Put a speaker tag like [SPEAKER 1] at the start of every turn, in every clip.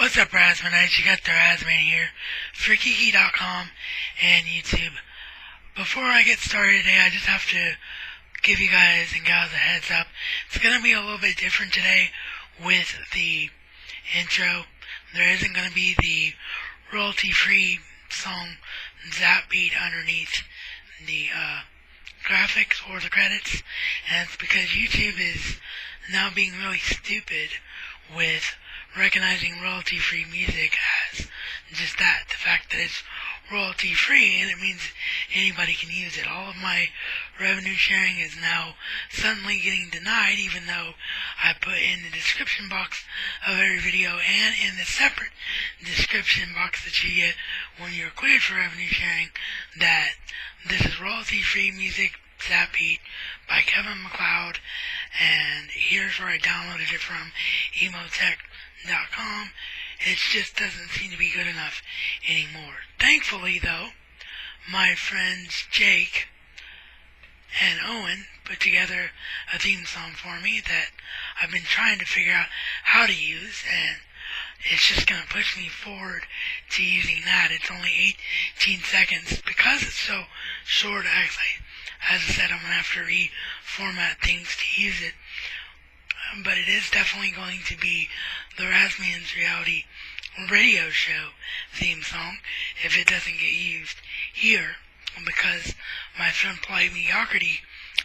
[SPEAKER 1] What's up, Razmanites? You got the Razman here, Freaky.com and YouTube. Before I get started today, I just have to give you guys and gals a heads up. It's going to be a little bit different today with the intro. There isn't going to be the royalty-free song Zap beat underneath the graphics or the credits, and it's because YouTube is now being really stupid with recognizing royalty-free music as just that, the fact that it's royalty-free, and it means anybody can use it. All of my revenue sharing is now suddenly getting denied, even though I put in the description box of every video and in the separate description box that you get when you're cleared for revenue sharing that this is royalty-free music, Zap Beat by Kevin MacLeod, and here's where I downloaded it from, emotech.com. It just doesn't seem to be good enough anymore. Thankfully, though, my friends Jake and Owen put together a theme song for me that I've been trying to figure out how to use, and it's just going to push me forward to using that. It's only 18 seconds. Because it's so short, actually, as I said, I'm going to have to reformat things to use it. But it is definitely going to be the Razman's Reality Radio Show theme song if it doesn't get used here, because my friend Polite Mediocrity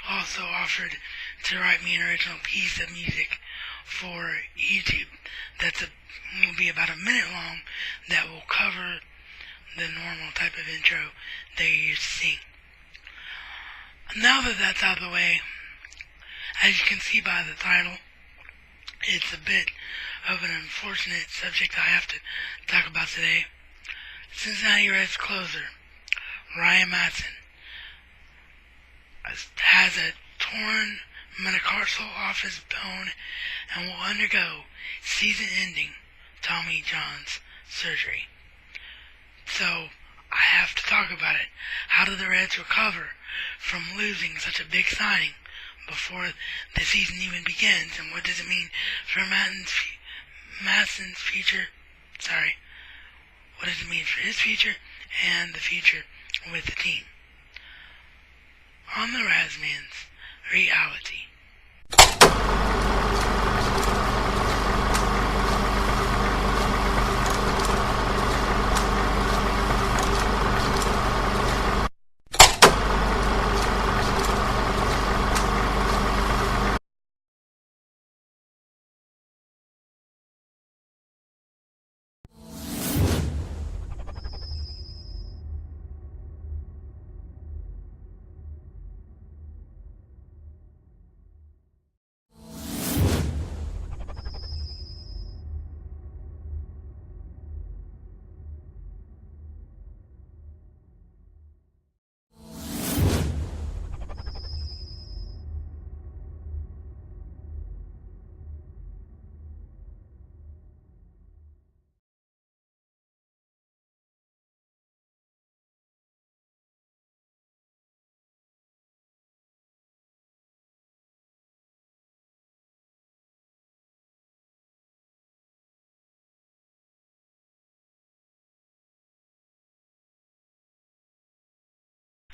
[SPEAKER 1] also offered to write me an original piece of music for YouTube will be about a minute long, that will cover the normal type of intro that you're used to seeing. Now that that's out of the way, as you can see by the title, it's a bit of an unfortunate subject I have to talk about today. Cincinnati Reds closer Ryan Madson has a torn metatarsal off his bone and will undergo season-ending Tommy John's surgery. So, I have to talk about it. How do the Reds recover from losing such a big signing before the season even begins, and what does it mean for Madson's future? What does it mean for his future and the future with the team? On the Razman's Reality.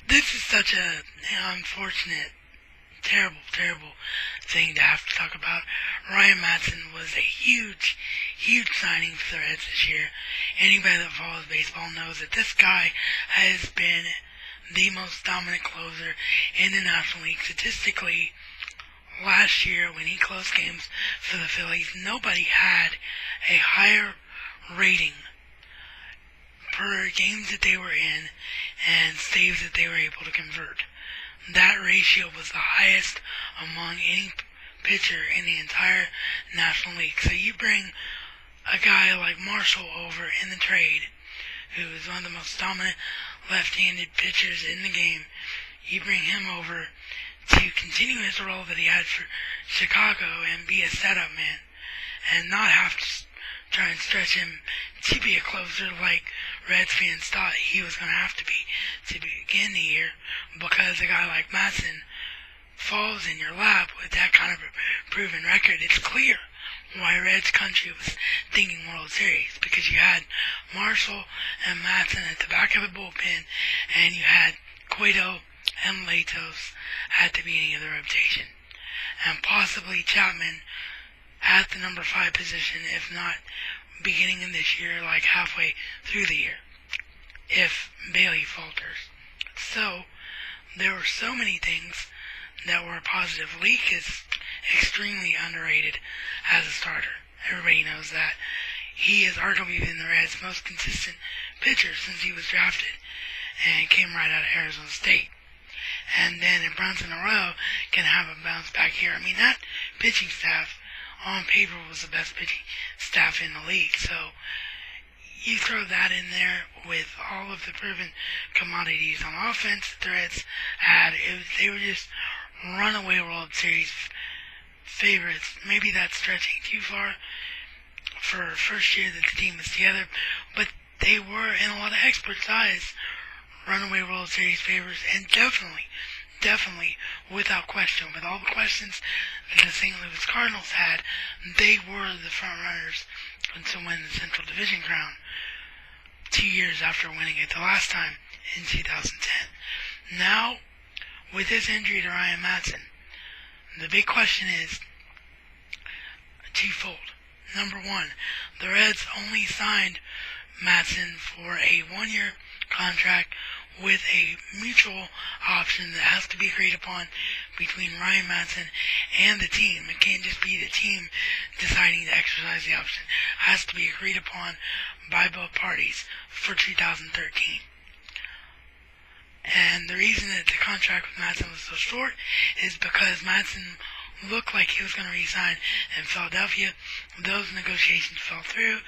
[SPEAKER 1] This is such a unfortunate, terrible thing to have to talk about. Ryan Madson was a huge signing for the Reds this year. Anybody that follows baseball knows that this guy has been the most dominant closer in the National League. Statistically, last year when he closed games for the Phillies, nobody had a higher rating per games that they were in and saves that they were able to convert. That ratio was the highest among any pitcher in the entire National League. So you bring a guy like Marshall over in the trade, who is one of the most dominant left-handed pitchers in the game. You bring him over to continue his role that he had for Chicago and be a setup man, and not have to try and stretch him to be a closer like Reds fans thought he was going to have to begin the year, because a guy like Madson falls in your lap with that kind of a proven record. It's clear why Reds country was thinking World Series, because you had Marshall and Madson at the back of the bullpen, and you had Cueto and Latos at the beginning of the rotation, and possibly Chapman at the number 5 position, if not beginning of this year, like halfway through the year, if Bailey falters. So, there were so many things that were positive. Leak is extremely underrated as a starter. Everybody knows that. He has arguably been the Reds' most consistent pitcher since he was drafted, and came right out of Arizona State. And then if Bronson Arroyo can have a bounce back here, I mean, that pitching staff on paper was the best pitching staff in the league. So you throw that in there with all of the proven commodities on offense that the Reds had. They were just runaway World Series favorites. Maybe that's stretching too far for first year that the team was together, but they were, in a lot of experts' eyes, runaway World Series favorites, and definitely, without question, with all the questions that the St. Louis Cardinals had, they were the front runners to win the Central Division crown 2 years after winning it the last time in 2010. Now, with this injury to Ryan Madson, the big question is twofold. Number one, the Reds only signed Madson for a 1-year contract with a mutual option that has to be agreed upon between Ryan Madson and the team. It can't just be the team deciding to exercise the option. It has to be agreed upon by both parties for 2013. And the reason that the contract with Madson was so short is because Madson looked like he was going to resign in Philadelphia. Those negotiations fell through,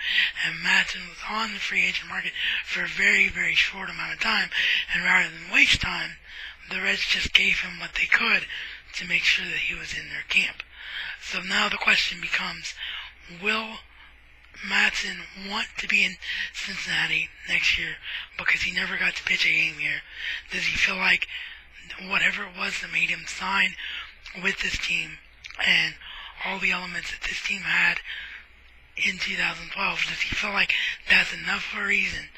[SPEAKER 1] and Madson was on the free agent market for a very, very short amount of time, and rather than waste time, the Reds just gave him what they could to make sure that he was in their camp. So now the question becomes, will Madson want to be in Cincinnati next year because he never got to pitch a game here? Does he feel like whatever it was that made him sign with this team and all the elements that this team had in 2012, does he feel like that's enough of a reason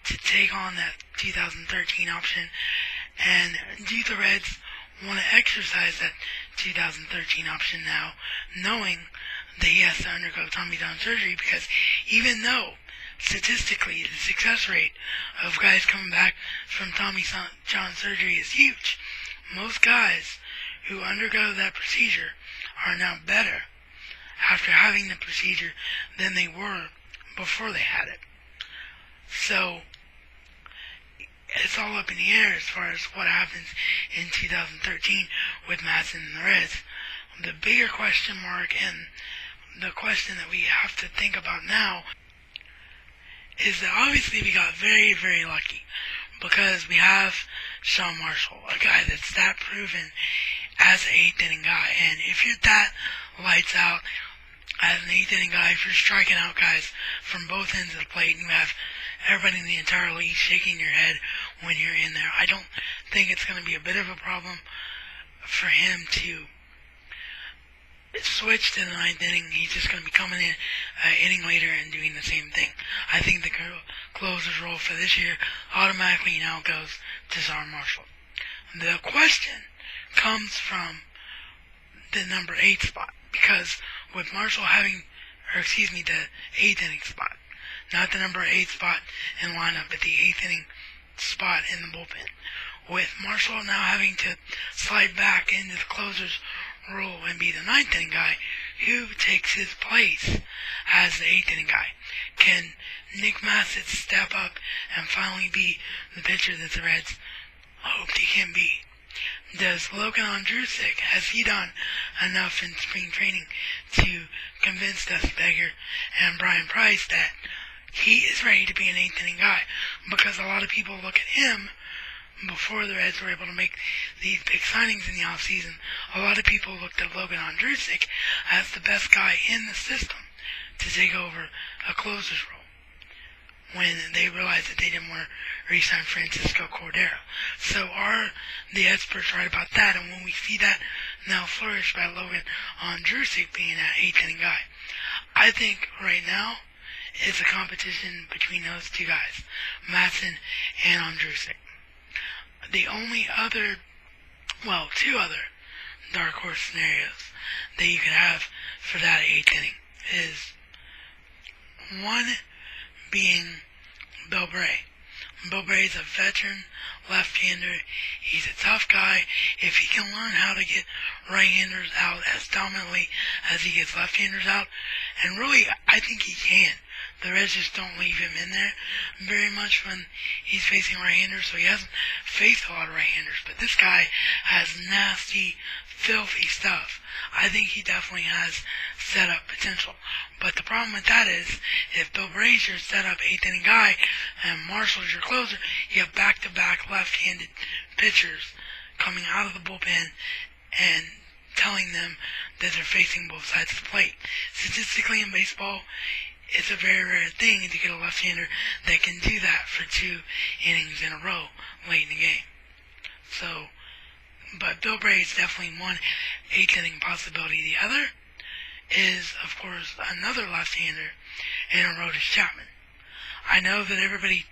[SPEAKER 1] to take on that 2013 option? And do the Reds want to exercise that 2013 option now, knowing that he has to undergo Tommy John surgery? Because even though statistically the success rate of guys coming back from Tommy John surgery is huge, most guys who undergo that procedure are now better after having the procedure than they were before they had it. So it's all up in the air as far as what happens in 2013 with Madson and the Reds. The bigger question mark, and the question that we have to think about now, is that obviously we got very, very lucky because we have Sean Marshall, a guy that's that proven as an 8th inning guy. And if you're that lights out as an 8th inning guy, if you're striking out guys from both ends of the plate and you have everybody in the entire league shaking your head when you're in there, I don't think it's going to be a bit of a problem for him to switch to the 9th inning. He's just going to be coming in an inning later and doing the same thing. I think the closer's role for this year automatically now goes to Sean Marshall. The question comes from the number 8 spot, because with Marshall having, the 8th inning spot, not the number 8 spot in lineup, but the 8th inning spot in the bullpen. With Marshall now having to slide back into the closer's role and be the 9th inning guy, who takes his place as the 8th inning guy? Can Nick Madson step up and finally be the pitcher that the Reds hoped he can be? Does Logan Ondrusik, has he done enough in spring training to convince Dusty Baker and Brian Price that he is ready to be an 8th inning guy? Because a lot of people look at him, before the Reds were able to make these big signings in the offseason, a lot of people looked at Logan Ondrusik as the best guy in the system to take over a closer's role, when they realized that they didn't want to re-sign Francisco Cordero. So are the experts right about that? And when we see that now flourish by Logan Ondrusik being that 8th inning guy, I think right now it's a competition between those two guys, Madson and Hendricks. The only other, well, two other dark horse scenarios that you could have for that eighth inning is one being Bill Bray. Bill Bray's a veteran left-hander. He's a tough guy. If he can learn how to get right-handers out as dominantly as he gets left-handers out, and really, I think he can. The Reds just don't leave him in there very much when he's facing right-handers, so he hasn't faced a lot of right-handers. But this guy has nasty, filthy stuff. I think he definitely has setup potential. But the problem with that is, if Bill Bray's your setup eighth inning guy and Marshall's your closer, you have back-to-back left-handed pitchers coming out of the bullpen and telling them that they're facing both sides of the plate. Statistically in baseball, it's a very rare thing to get a left-hander that can do that for 2 innings in a row late in the game. So, but Bill Bray is definitely one eighth inning possibility. The other is, of course, another left-hander in Aroldis Chapman. I know that everybody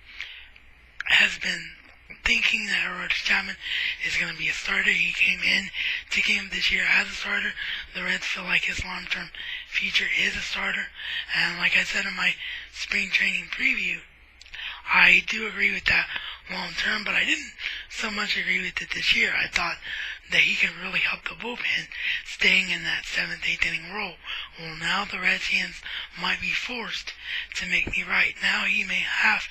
[SPEAKER 1] has been thinking that Aroldis Chapman is going to be a starter. He came in to camp this year as a starter. The Reds feel like his long-term future is a starter. And like I said in my spring training preview, I do agree with that long-term, but I didn't so much agree with it this year. I thought that he could really help the bullpen staying in that 7th, 8th inning role. Well, now the Reds' hands might be forced to make me right. Now he may have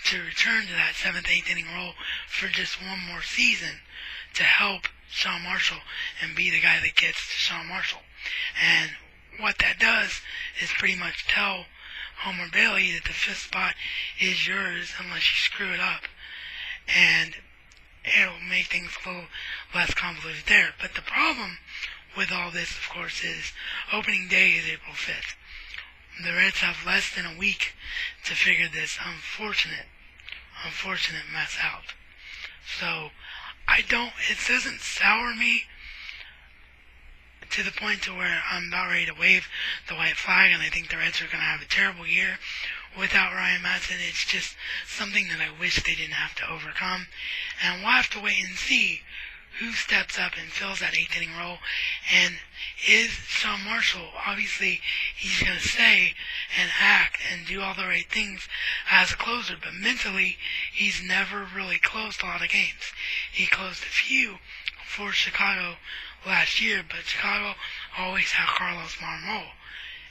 [SPEAKER 1] to return to that 7th, 8th inning role for just one more season to help Sean Marshall and be the guy that gets to Sean Marshall. And what that does is pretty much tell Homer Bailey that the 5th spot is yours unless you screw it up. And it'll make things a little less convoluted there. But the problem with all this, of course, is opening day is April 5th. The Reds have less than a week to figure this unfortunate mess out. So, it doesn't sour me to the point to where I'm about ready to wave the white flag and I think the Reds are going to have a terrible year without Ryan Madson. It's just something that I wish they didn't have to overcome. And we'll have to wait and see who steps up and fills that 8th inning role. And is Sean Marshall, obviously he's going to say and act and do all the right things as a closer, but mentally he's never really closed a lot of games. He closed a few for Chicago last year, but Chicago always had Carlos Marmol,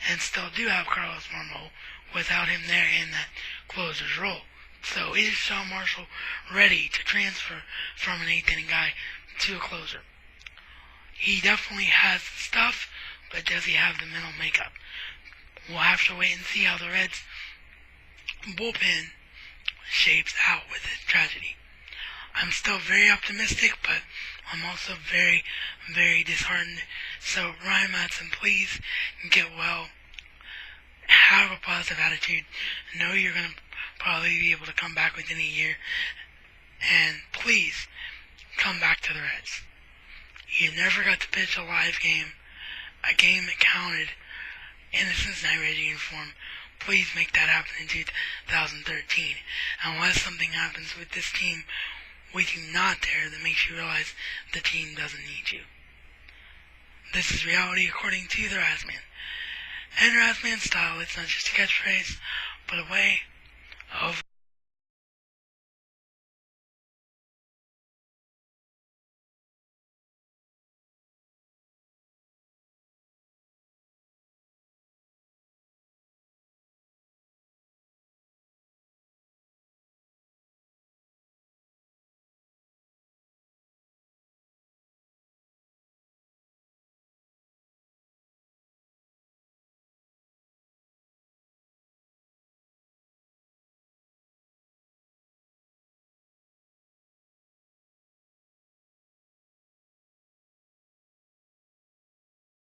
[SPEAKER 1] and still do have Carlos Marmol without him there in that closer's role. So is Sean Marshall ready to transfer from an 8th inning guy to a closer? He definitely has the stuff, but does he have the mental makeup? We'll have to wait and see how the Reds' bullpen shapes out with this tragedy. I'm still very optimistic, but I'm also very, very disheartened. So Ryan Madson, please get well. Have a positive attitude. Know you're going to probably be able to come back within a year. And please, come back to the Reds. You never got to pitch a live game, a game that counted in the Cincinnati Reds uniform. Please make that happen in 2013. Unless something happens with this team with you not there that makes you realize the team doesn't need you. This is reality according to the Razzman. And Razzman style, it's not just a catchphrase, but a way of